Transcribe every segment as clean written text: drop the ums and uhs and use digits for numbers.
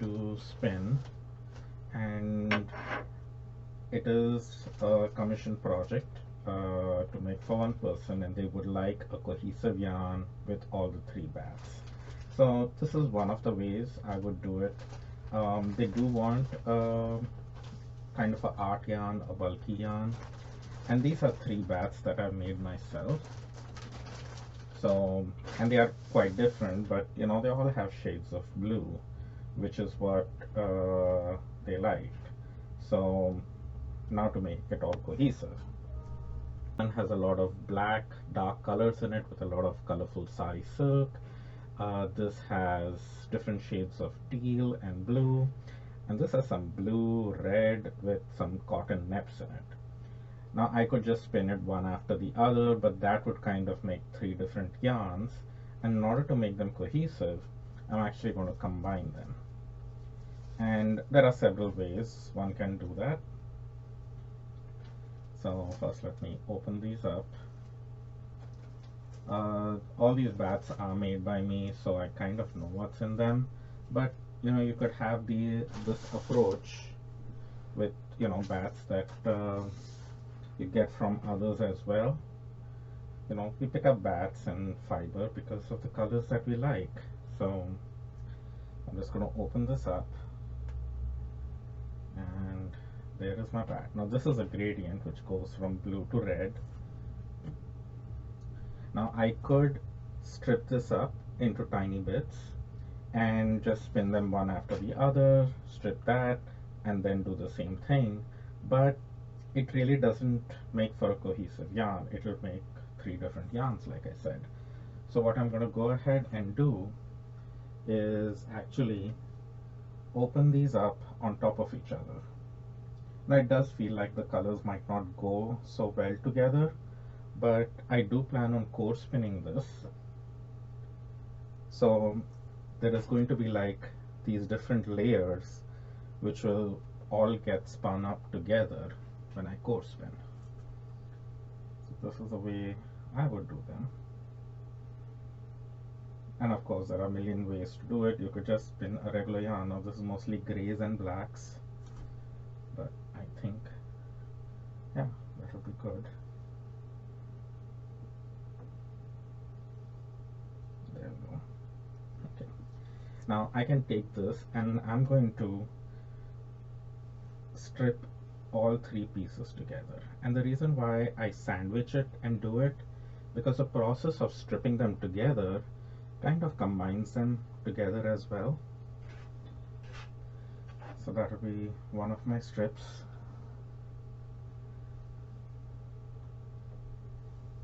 to spin, and it is a commission project to make for one person, and they would like a cohesive yarn with all the three bats. So this is one of the ways I would do it. They do want kind of a art yarn, a bulky yarn, and these are three bats that I've made myself. So, and they are quite different, but you know, they all have shades of blue, which is what they liked. So now to make it all cohesive, one has a lot of black dark colors in it with a lot of colorful sari silk. This has different shades of teal and blue, and this has some blue, red with some cotton neps in it. Now I could just spin it one after the other, but that would kind of make three different yarns, and in order to make them cohesive, I'm actually going to combine them. And there are several ways one can do that. So first let me open these up. All these bats are made by me, so I kind of know what's in them, but you know, you could have this approach with, you know, bats that you get from others as well. You know, we pick up bats and fiber because of the colors that we like. So I'm just going to open this up, and there is my bat. Now this is a gradient which goes from blue to red. Now I could strip this up into tiny bits and just spin them one after the other, strip that, and then do the same thing, but it really doesn't make for a cohesive yarn. It will make three different yarns, like I said. So what I'm going to go ahead and do is actually open these up on top of each other. Now it does feel like the colors might not go so well together, but I do plan on core spinning this. So there is going to be like these different layers which will all get spun up together when I core spin. So this is the way I would do them. And of course there are a million ways to do it. You could just spin a regular yarn. Now this is mostly grays and blacks, but I think, yeah, that will be good. There we go. Okay. Now I can take this and I'm going to strip all three pieces together. And the reason why I sandwich it and do it, because the process of stripping them together kind of combines them together as well. So that will be one of my strips.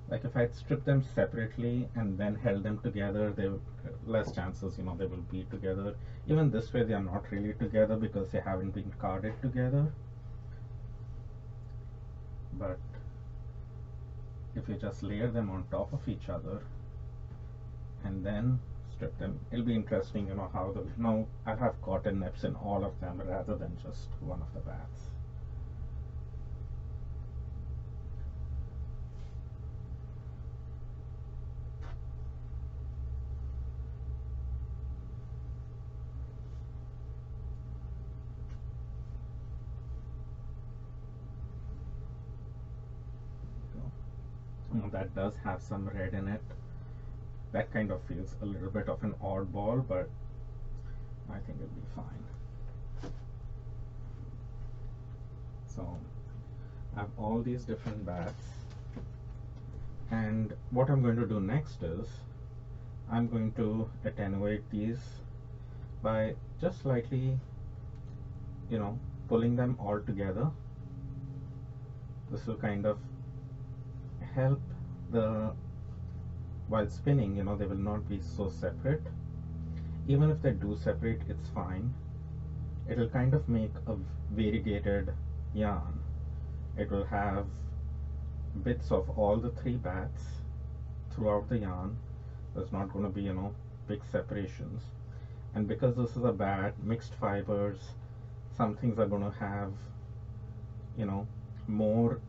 Like if I had stripped them separately and then held them together, there would less chances, you know, they will be together. Even this way they are not really together because they haven't been carded together. But if you just layer them on top of each other and then strip them, it'll be interesting, you know, how the, now I'll have cotton nips in all of them rather than just one of the bats. That does have some red in it. That kind of feels a little bit of an oddball, but I think it'll be fine. So I have all these different bats, and what I'm going to do next is I'm going to attenuate these by just slightly, you know, pulling them all together. This will kind of help the, while spinning, you know, they will not be so separate. Even if they do separate, it's fine. It will kind of make a variegated yarn. It will have bits of all the three bats throughout the yarn. There's not going to be, you know, big separations. And because this is a bat, mixed fibers, some things are going to have, you know, more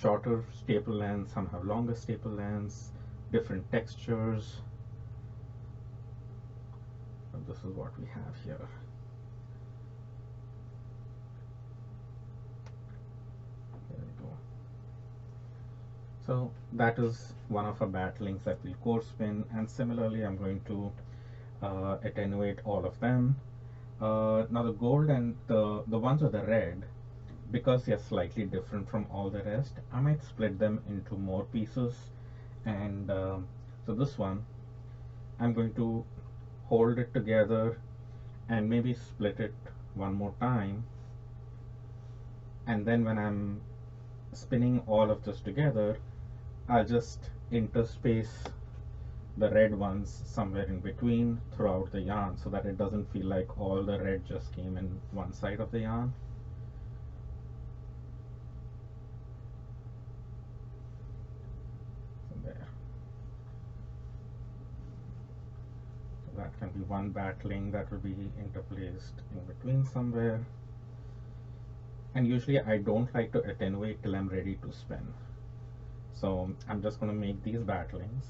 shorter staple lengths, some have longer staple lengths, different textures. And this is what we have here. There we go. So that is one of our battlings that will core spin, and similarly I'm going to attenuate all of them. Now the gold and the ones with the red, because they're slightly different from all the rest, I might split them into more pieces. And so this one, I'm going to hold it together and maybe split it one more time. And then when I'm spinning all of this together, I'll just interspace the red ones somewhere in between throughout the yarn so that it doesn't feel like all the red just came in one side of the yarn. So there. So that can be one battling that will be interplaced in between somewhere. And usually I don't like to attenuate till I'm ready to spin. So I'm just going to make these battlings,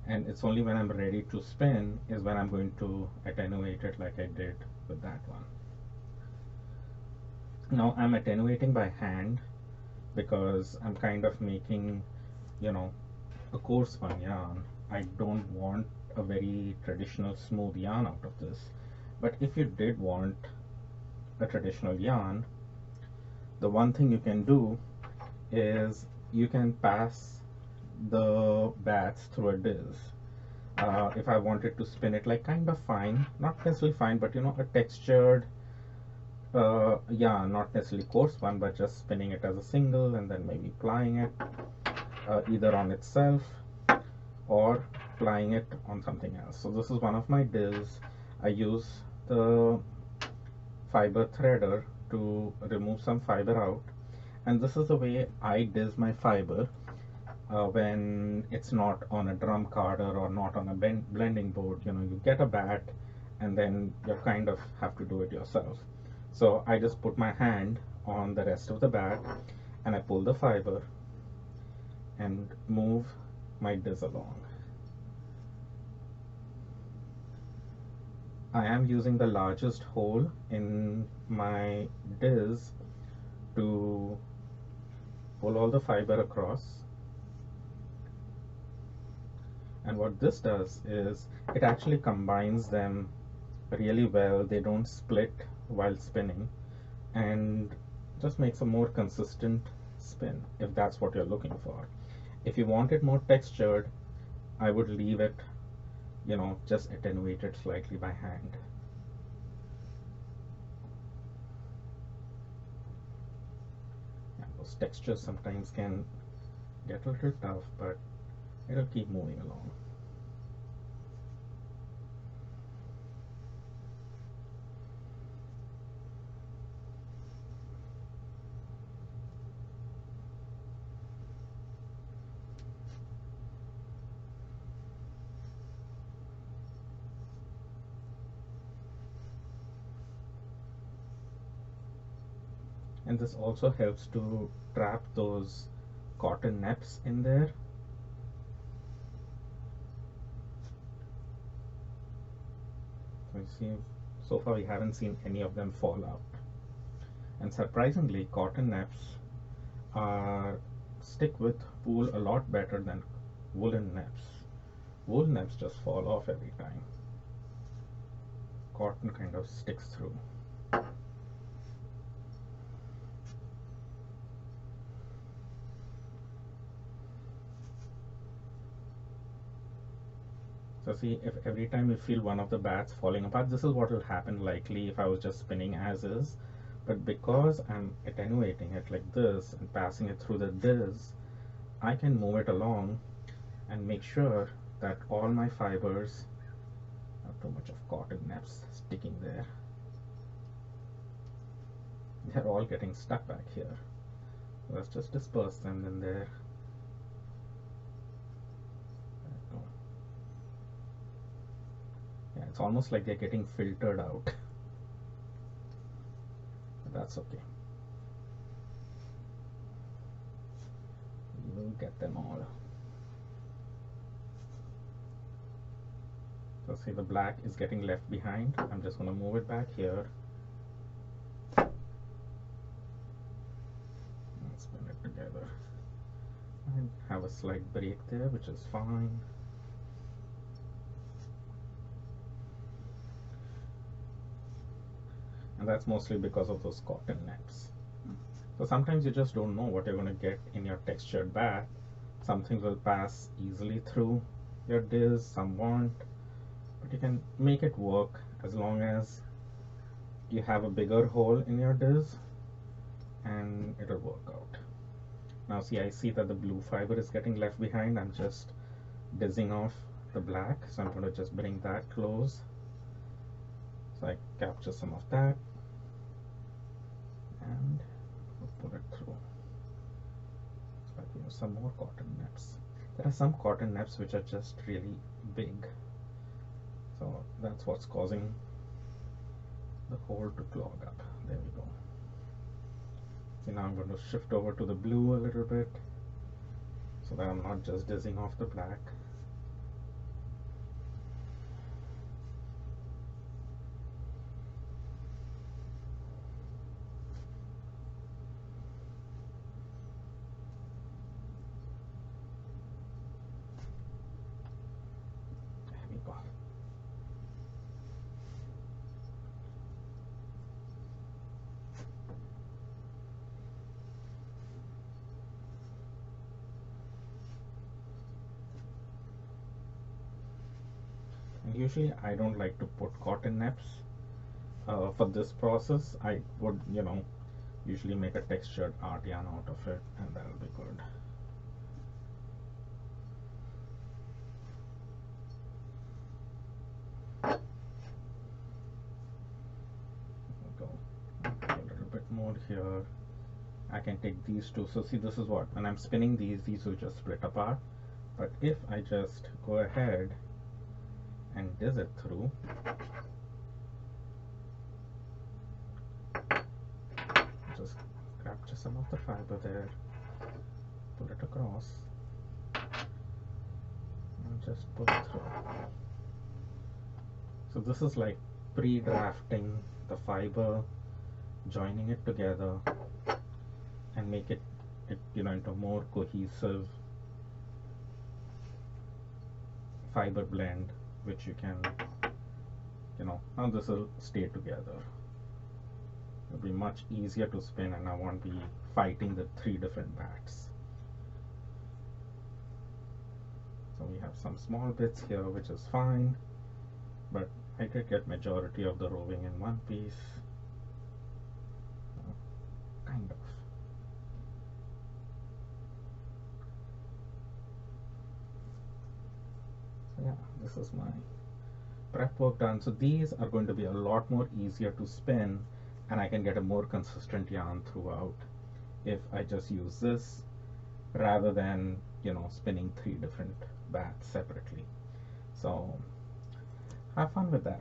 and it's only when I'm ready to spin is when I'm going to attenuate it like I did with that one. Now I'm attenuating by hand because I'm kind of making, you know, a corespun yarn. I don't want a very traditional smooth yarn out of this. But if you did want a traditional yarn, the one thing you can do is you can pass the bats through a diz. If I wanted to spin it like kind of fine, not necessarily fine, but you know, a textured yarn, not necessarily coarse one, but just spinning it as a single and then maybe plying it either on itself or plying it on something else. So this is one of my diz. I use the fiber threader to remove some fiber out, and this is the way I diz my fiber when it's not on a drum carder or not on a blending board. You know, you get a bat and then you kind of have to do it yourself. So I just put my hand on the rest of the bat and I pull the fiber and move my diz along. I am using the largest hole in my diz to pull all the fiber across. And what this does is it actually combines them really well. They don't split while spinning, and just makes a more consistent spin if that's what you're looking for. If you want it more textured, I would leave it, you know, just attenuate it slightly by hand. Yeah, those textures sometimes can get a little tough, but it'll keep moving along. And this also helps to trap those cotton neps in there. So you see, so far we haven't seen any of them fall out. And surprisingly, cotton neps stick with wool a lot better than woolen neps. Wool neps just fall off every time. Cotton kind of sticks through. So see, if every time you feel one of the bats falling apart, this is what will happen likely if I was just spinning as is. But because I'm attenuating it like this and passing it through the diz, I can move it along and make sure that all my fibers, not too much of cotton neps sticking there, they're all getting stuck back here. Let's just disperse them in there. Yeah, it's almost like they're getting filtered out. But that's okay. We'll get them all. So So see, the black is getting left behind. I'm just going to move it back here and spin it together. And have a slight break there, which is fine. And that's mostly because of those cotton nets. So sometimes you just don't know what you're going to get in your textured bat. Some things will pass easily through your diz, some won't, but you can make it work as long as you have a bigger hole in your diz, and it'll work out. Now see, I see that the blue fiber is getting left behind. I'm just dizzing off the black, so I'm going to just bring that close. So I capture some of that and pull it through. So I use some more cotton nets. There are some cotton nets which are just really big, so that's what's causing the hole to clog up. There we go. See, now I'm going to shift over to the blue a little bit so that I'm not just dizzing off the black. And usually I don't like to put cotton nets for this process. I would, usually make a textured art yarn out of it, and that'll be good. Go a little bit more here. I can take these two. So see, this is what, when I'm spinning these will just split apart. But if I just go ahead and diz it through, just capture some of the fiber there, pull it across, and just pull it through. So this is like pre-drafting the fiber, joining it together, and make it into more cohesive fiber blend, which you can, now this will stay together. It'll be much easier to spin, and I won't be fighting the 3 different bats. So we have some small bits here, which is fine, but I did get majority of the roving in one piece. Kind of. So yeah, this is my prep work done. So these are going to be a lot more easier to spin, and I can get a more consistent yarn throughout if I just use this rather than spinning 3 different bats separately. So have fun with that.